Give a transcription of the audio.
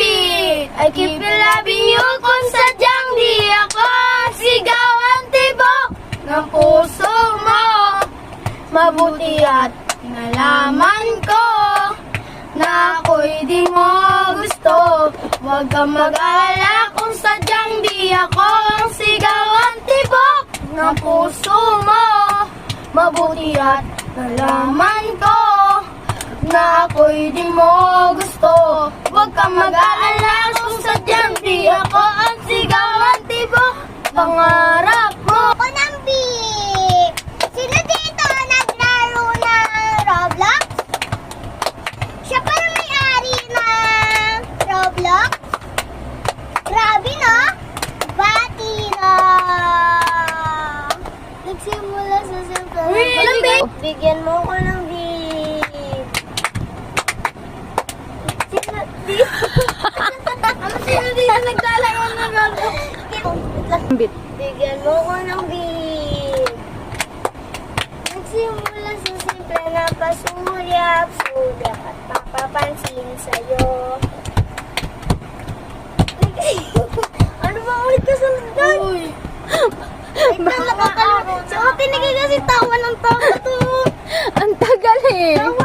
beat. I keep loving you kung sadyang di ako sigawan tibok ng puso mo. Mabuti at nalaman ko na ako'y di mo gusto. Huwag kang mag-alala kung sadyang di ako ang sigawan tibok ng puso mo. Mabuti at nalaman ko na ako'y di mo gusto. Huwag kang mag-alala kung sadyang di ako ang sigawan tibok pangarap mo. Ako ng beat. Sino dito naglaro ng Roblox? Siya pa yung may-ari ng Roblox? Grabe, no? Bati na. Nagsimula sa simple. Walang beat. Bigyan mo ko ng beat. Sino dito? Sino dito naglalaro ng Roblox? Bit. Bigyan mo ko ng beat. Nagsimula sa simple na pasulyap-sulyap at papapansin sa'yo. Ano ba ulit ka sunod doon? Uy. Ito nakakalimutan. So, tinigay kasi tawa ng tawa to. Ang tagal eh. Tawa